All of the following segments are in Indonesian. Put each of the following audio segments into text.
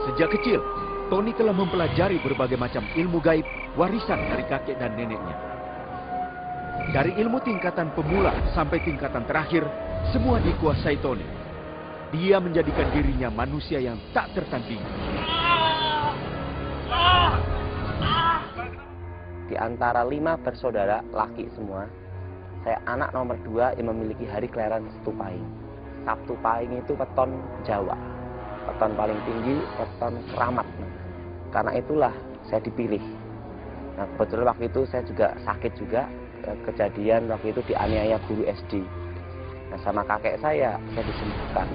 Sejak kecil, Tony telah mempelajari berbagai macam ilmu gaib warisan dari kakek dan neneknya. Dari ilmu tingkatan pemula sampai tingkatan terakhir, semua dikuasai Tony. Dia menjadikan dirinya manusia yang tak tertandingi. Di antara 5 bersaudara laki semua, saya anak nomor 2 yang memiliki hari kelahiran Sabtu Pahing. Sabtu Pahing itu weton Jawa, weton paling tinggi, weton keramat. Karena itulah saya dipilih. Nah, kebetulan waktu itu saya juga sakit juga, kejadian waktu itu dianiaya guru SD. Nah, sama kakek saya disembuhkan.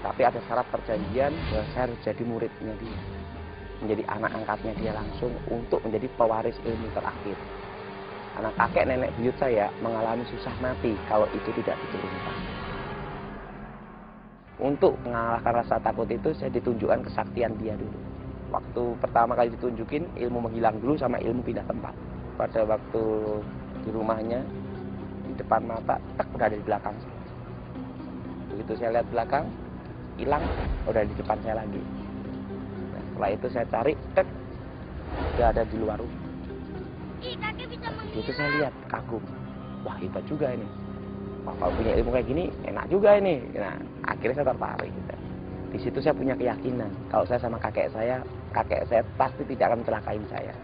Tapi ada syarat perjanjian bahwa saya harus jadi muridnya dia, menjadi anak angkatnya dia langsung untuk menjadi pewaris ilmu terakhir. Karena kakek nenek buyut saya mengalami susah mati kalau itu tidak diturunkan. Untuk mengalahkan rasa takut itu saya ditunjukkan kesaktian dia dulu. Waktu pertama kali ditunjukin, ilmu menghilang dulu sama ilmu pindah tempat. Pada waktu di rumahnya, di depan mata, udah ada di belakang. Begitu saya lihat belakang, hilang, udah di depan saya lagi. Nah, setelah itu saya cari, udah ada di luar rumah. Itu saya lihat, kagum. Wah, hebat juga ini. Wah, kalau punya ilmu kayak gini, enak juga ini. Nah, akhirnya saya tertarik. Gitu. Di situ saya punya keyakinan, kalau saya sama kakek saya pasti tidak akan mencelakai saya.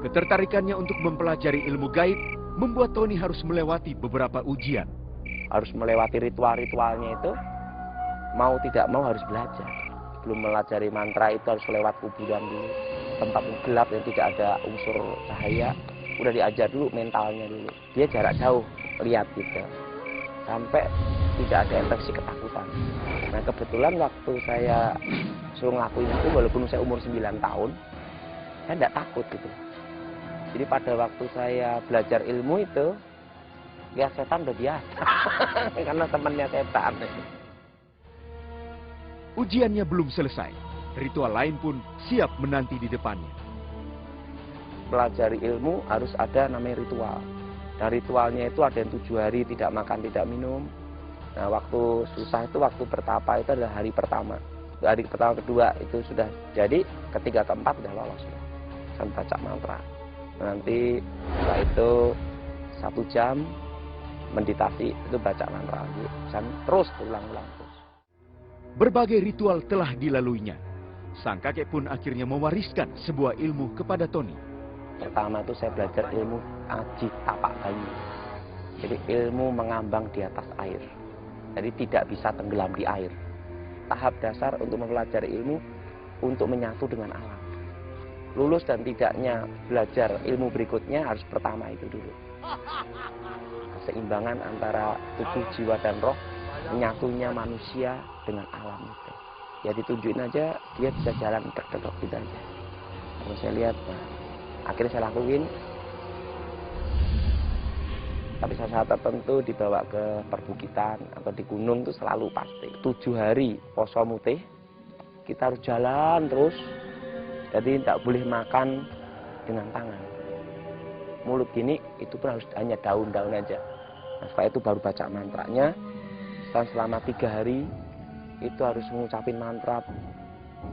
Ketertarikannya untuk mempelajari ilmu gaib membuat Tony harus melewati beberapa ujian. Harus melewati ritual-ritualnya itu, mau tidak mau harus belajar. Sebelum melajari mantra itu harus lewat kuburan dulu, tempat gelap yang tidak ada unsur cahaya. Udah diajar dulu mentalnya dulu. Dia jarak jauh lihat gitu, sampai tidak ada infeksi ketakutan. Nah, kebetulan waktu saya suruh ngelakuin itu, walaupun saya umur 9 tahun, saya tidak takut gitu. Jadi pada waktu saya belajar ilmu itu, ya setan udah biasa, karena temannya setan. Ujiannya belum selesai, ritual lain pun siap menanti di depannya. Pelajari ilmu harus ada namanya ritual. Dan ritualnya itu ada yang 7 hari tidak makan, tidak minum. Nah, waktu susah itu, waktu bertapa itu adalah hari pertama. Hari pertama, kedua itu sudah jadi, ketiga, keempat sudah lolos. Saya baca mantra. Nanti setelah itu 1 jam meditasi, itu baca mantra lagi. Dan terus ulang-ulang terus. Berbagai ritual telah dilaluinya. Sang kakek pun akhirnya mewariskan sebuah ilmu kepada Tony. Pertama itu saya belajar ilmu aji tapak bayi. Jadi ilmu mengambang di atas air. Jadi tidak bisa tenggelam di air. Tahap dasar untuk mempelajari ilmu untuk menyatu dengan alam. Lulus dan tidaknya belajar ilmu berikutnya harus pertama itu dulu. Keseimbangan antara tubuh, jiwa, dan roh, menyatunya manusia dengan alam itu. Ya ditunjukin aja, dia bisa jalan tek-tek gitu aja. Terus saya lihat, nah, akhirnya saya lakuin. Tapi saat tertentu dibawa ke perbukitan atau di gunung itu selalu pasti. 7 hari poso mutih, kita harus jalan terus. Jadi tidak boleh makan dengan tangan. Mulut gini, itu pun harus hanya daun-daun aja. Nah, setelah itu baru baca mantranya. Dan selama 3 hari, itu harus mengucapin mantra.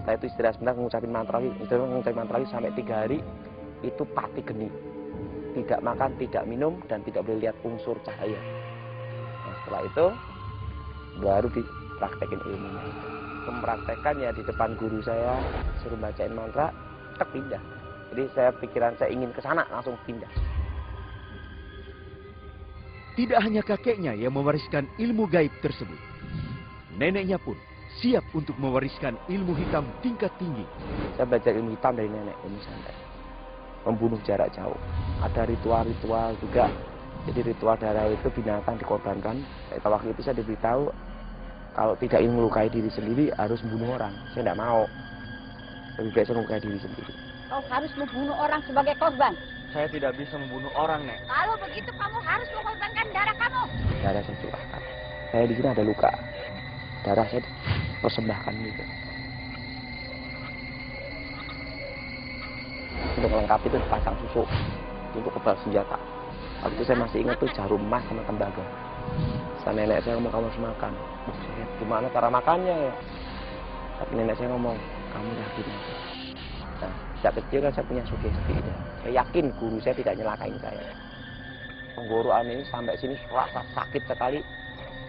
Setelah itu istirahat sebentar, mengucapin mantra lagi sampai 3 hari, itu pati geni. Tidak makan, tidak minum, dan tidak boleh lihat unsur cahaya. Nah, setelah itu baru dipraktekin ilmunya. Mempraktekkan ya di depan guru saya, suruh bacain mantra, pindah. Jadi pikiran saya ingin ke sana, langsung pindah. Tidak hanya kakeknya yang mewariskan ilmu gaib tersebut. Neneknya pun siap untuk mewariskan ilmu hitam tingkat tinggi. Saya belajar ilmu hitam dari nenek, ilmu santet. Membunuh jarak jauh. Ada ritual-ritual juga. Jadi ritual darah itu binatang dikorbankan. Waktu itu saya diberitahu kalau tidak ingin melukai diri sendiri harus membunuh orang. Saya tidak mau. Lebih baik saya melukai diri sendiri. Kau harus membunuh orang sebagai korban. Saya tidak bisa membunuh orang, Nek. Kalau begitu kamu harus mengorbankan darah kamu. Darah saya curahkan. Saya di sini ada luka. Darah saya persembahkan gitu. Untuk melengkapi itu dipasang susuk untuk kebal senjata. Waktu itu saya masih ingat tuh jarum emas sama tembaga. Kata nenek saya ngomong, kamu harus makan. Gimana cara makannya ya? Tapi nenek saya ngomong, kamu yakin aja. Nah, sejak kecil kan saya punya sugesti. Saya yakin guru saya tidak nyelakain saya. Tenggorokan ini sampai sini rasa sakit sekali.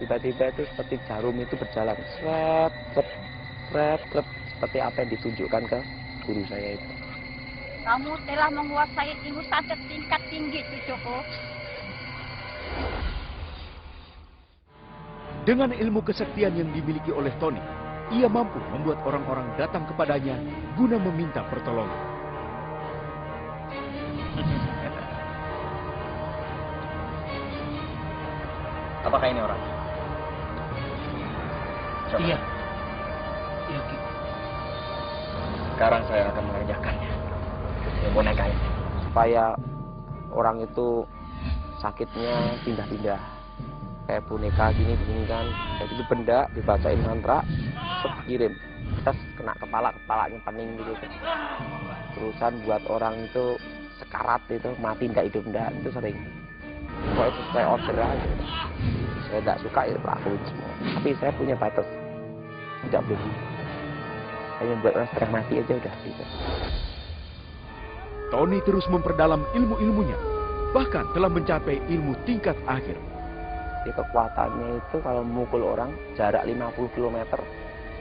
Tiba-tiba itu seperti jarum itu berjalan. Sret, sret, sret, sret. Seperti apa yang ditunjukkan ke guru saya itu. Kamu telah menguasai ilmu santet tingkat tinggi, Ki Joko. Dengan ilmu kesaktian yang dimiliki oleh Tony, ia mampu membuat orang-orang datang kepadanya guna meminta pertolongan. Apakah ini orang? Coba. Iya. Iya, Ki. Sekarang saya akan mengerjakannya. Yang boneka ini. Supaya orang itu sakitnya pindah-pindah. Kayak boneka gini kan. Jadi itu benda dibacain mantra, kirim. Terus kena kepalanya pening gitu kan. Terusan buat orang itu sekarat itu, mati ndak hidup ndak, itu sering. Pokoknya sesuai order aja. Saya tidak suka ya lakuin semua. Tapi saya punya batas. Tidak boleh. Hanya buat orang setengah mati aja udah gitu. Tony terus memperdalam ilmu-ilmunya, bahkan telah mencapai ilmu tingkat akhir. Jadi kekuatannya itu kalau memukul orang jarak 50 km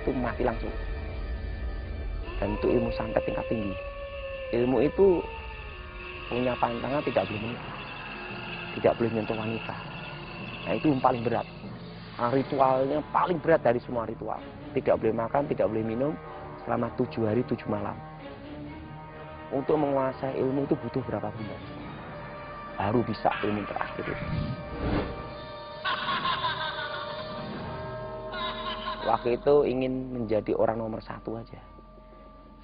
itu mati langsung. Dan itu ilmu santet tingkat tinggi. Ilmu itu punya pantangan tidak boleh menikah, tidak boleh menyentuh wanita. Nah itu yang paling berat. Nah, ritualnya paling berat dari semua ritual. Tidak boleh makan, tidak boleh minum selama 7 hari 7 malam. Untuk menguasai ilmu itu butuh berapa bulan? Baru bisa ilmu terakhir itu. Waktu itu ingin menjadi orang nomor 1 aja.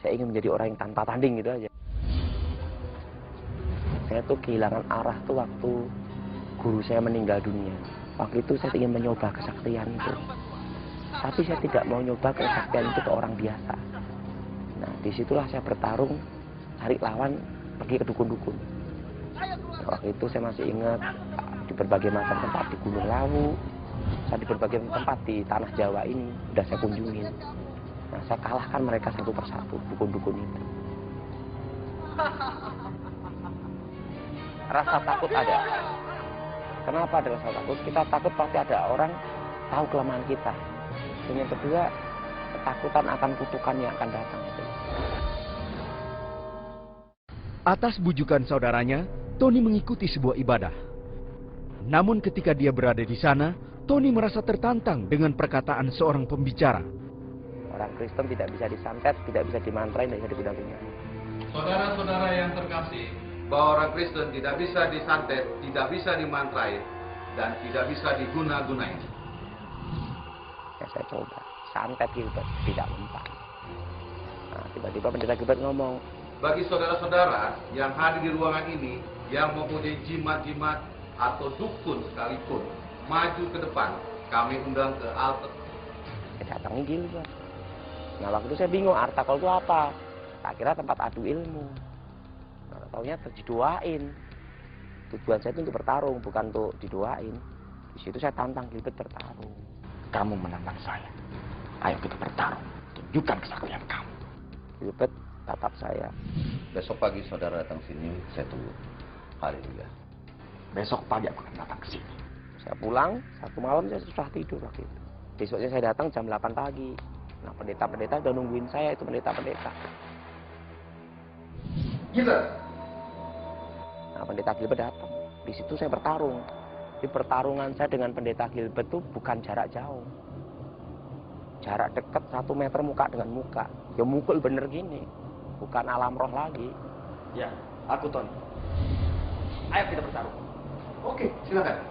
Saya ingin menjadi orang yang tanpa tanding gitu aja. Saya tuh kehilangan arah tuh waktu guru saya meninggal dunia. Waktu itu saya ingin mencoba kesaktian itu. Tapi saya tidak mau nyoba kesaktian itu ke orang biasa. Nah, disitulah saya bertarung, cari lawan, pergi ke dukun-dukun. Nah, waktu itu saya masih ingat di berbagai macam tempat di Gunung Lawu, di berbagai tempat di tanah Jawa ini sudah saya kunjungin. Nah, saya kalahkan mereka satu persatu, dukun-dukun itu. Rasa takut ada. Kenapa ada rasa takut? Kita takut pasti ada orang tahu kelemahan kita. Dan yang kedua, ketakutan akan kutukan yang akan datang. Atas bujukan saudaranya, Tony mengikuti sebuah ibadah. Namun ketika dia berada di sana, Tony merasa tertantang dengan perkataan seorang pembicara. Orang Kristen tidak bisa disantet, tidak bisa dimantrain, tidak bisa diguna-guna. Saudara-saudara yang terkasih, bahwa orang Kristen tidak bisa disantet, tidak bisa dimantrai, dan tidak bisa diguna-gunain. Ya, saya coba santet Gilbert, tidak mempan. Nah, tiba-tiba pendeta Gilbert ngomong, Bagi saudara-saudara yang hadir di ruangan ini, yang mempunyai jimat-jimat atau dukun sekalipun, maju ke depan, kami undang ke altar. saya datangi Gilbert. Nah, waktu itu saya bingung, artakol itu apa? Tak kira tempat adu ilmu. Nah, taunya didoain. Tujuan saya itu untuk bertarung, bukan untuk didoain. Di situ saya tantang Gilbert bertarung. Kamu menantang saya. Ayo kita bertarung. Tunjukkan kesaktian kamu. Gilbert tatap saya. Besok pagi saudara datang sini, saya tunggu. Haleluya. Besok pagi aku akan datang ke sini. Saya pulang, satu malam saya susah tidur waktu itu. Besoknya saya datang jam 8 pagi. Nah, pendeta-pendeta udah nungguin saya, itu pendeta-pendeta. Gilbert. Nah, pendeta Gilbert datang. Di situ saya bertarung. Di pertarungan saya dengan pendeta Gilbert itu bukan jarak jauh. Jarak dekat 1 meter muka dengan muka. Ya mukul bener gini. Bukan alam roh lagi. Ya, aku Tony. Ayo kita bertarung. Oke, silakan.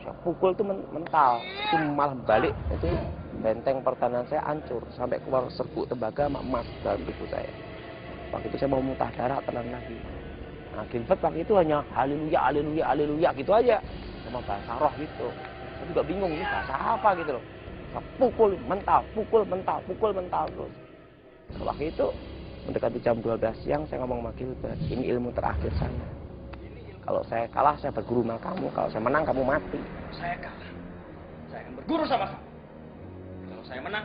Saya pukul itu mental. Itu malah balik. Itu benteng pertahanan saya hancur. Sampai keluar serbuk tembaga sama emas dalam tubuh saya. Waktu itu saya mau muntah darah, telan lagi. Nah, Gilbert waktu itu hanya haleluya, haleluya, haleluya gitu aja. Sama bahasa roh gitu. Saya juga bingung, ini bahasa apa gitu loh. Saya pukul mental, pukul mental, pukul mental terus. Nah, waktu itu Mendekati jam 12 siang saya ngomong sama Gilbert, ini ilmu terakhir saya. Kalau saya kalah, saya berguru sama kamu. Kalau saya menang, kamu mati. Saya kalah. Saya akan berguru sama kamu. Kalau saya menang,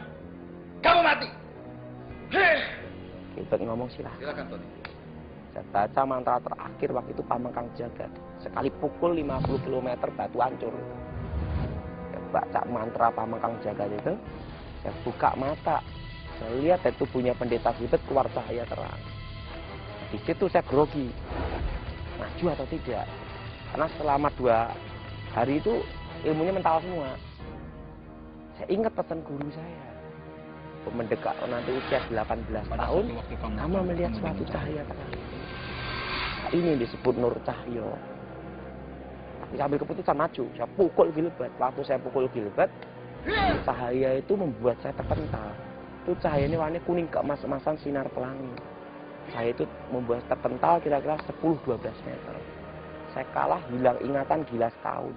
kamu mati. Heh. Gilbert ngomong silahkan. Silakan Tony. Saya baca mantra terakhir waktu itu Pamengkang Jagat. Sekali pukul 50 km batu hancur. Saya baca mantra Pamengkang Jagat itu, saya buka mata. Saya lihat dari tubuhnya pendeta Gilbert keluar cahaya terang. Di situ saya grogi. Maju atau tidak? Karena selama 2 hari itu ilmunya mental semua. Saya ingat pesan guru saya. Mendekat nanti usia 18 tahun, kamu melihat suatu cahaya terang. Nah, ini disebut Nur Cahyo. Tapi sambil keputusan maju, saya pukul Gilbert. Waktu saya pukul Gilbert, cahaya itu membuat saya terpental. Itu cahaya ini warnanya kuning keemas-emasan sinar pelangi. Cahaya itu membuat saya terpental kira-kira 10-12 meter. Saya kalah, hilang ingatan, gila setahun.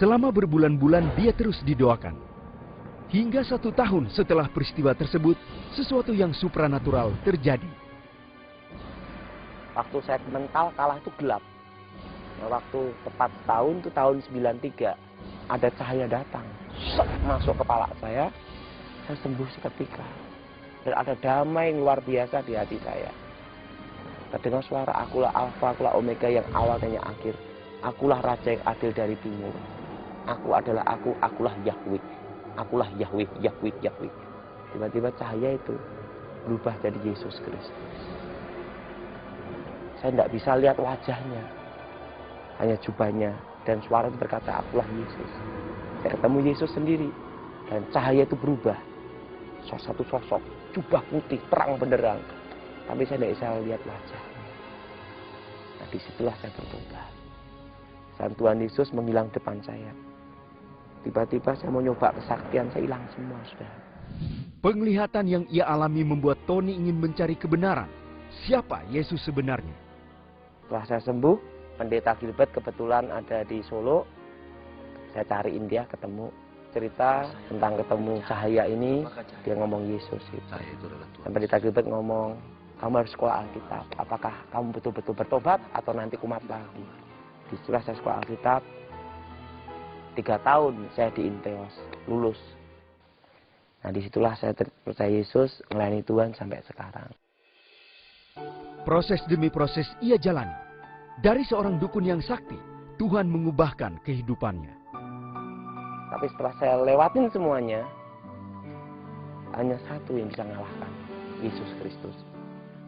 Selama berbulan-bulan dia terus didoakan. Hingga 1 tahun setelah peristiwa tersebut, sesuatu yang supranatural terjadi. Waktu saya mental kalah itu gelap. Nah, waktu tepat tahun itu tahun 93, ada cahaya datang. Masuk kepala saya sembuh seketika. Dan ada damai yang luar biasa di hati saya. Terdengar suara, akulah Alfa, akulah Omega yang awal dan yang akhir. Akulah Raja yang adil dari timur. Aku adalah aku, akulah Yahweh. Akulah Yahweh, Yahweh, Yahweh. Tiba-tiba cahaya itu berubah jadi Yesus Kristus. Saya tidak bisa lihat wajahnya, hanya jubahnya. Dan suara itu berkata, akulah Yesus. Saya ketemu Yesus sendiri. Dan cahaya itu berubah. Satu sosok, jubah putih, terang benderang. Tapi saya tidak bisa lihat wajahnya. Nah, disitulah saya bertobat. Dan Tuhan Yesus menghilang depan saya. Tiba-tiba saya mau nyoba kesaktian, saya hilang semua, sudah. Penglihatan yang ia alami membuat Tony ingin mencari kebenaran. Siapa Yesus sebenarnya? Setelah saya sembuh, pendeta Gilbert kebetulan ada di Solo. Saya cariin dia, ketemu. Cerita tentang ketemu cahaya ini, dia ngomong Yesus. Gitu. Dan pendeta Gilbert ngomong, kamu harus sekolah Alkitab. Apakah kamu betul-betul bertobat atau nanti kumat lagi? Disitulah saya sekolah Alkitab. 3 tahun saya di Inteos, lulus. Nah, disitulah saya percaya Yesus, melayani Tuhan sampai sekarang. Proses demi proses ia jalani. Dari seorang dukun yang sakti, Tuhan mengubahkan kehidupannya. Tapi setelah saya lewatin semuanya, hanya satu yang bisa mengalahkan, Yesus Kristus.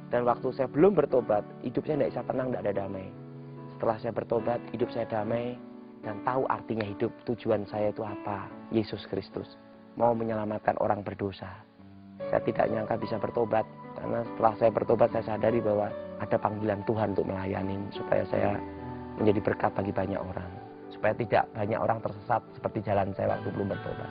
Dan waktu saya belum bertobat, hidup saya tidak bisa tenang, tidak ada damai. Setelah saya bertobat, hidup saya damai, dan tahu artinya hidup, tujuan saya itu apa, Yesus Kristus. Mau menyelamatkan orang berdosa. Saya tidak nyangka bisa bertobat, karena setelah saya bertobat, saya sadari bahwa ada panggilan Tuhan untuk melayani, supaya saya menjadi berkat bagi banyak orang. Supaya tidak banyak orang tersesat seperti jalan saya waktu belum bertobat.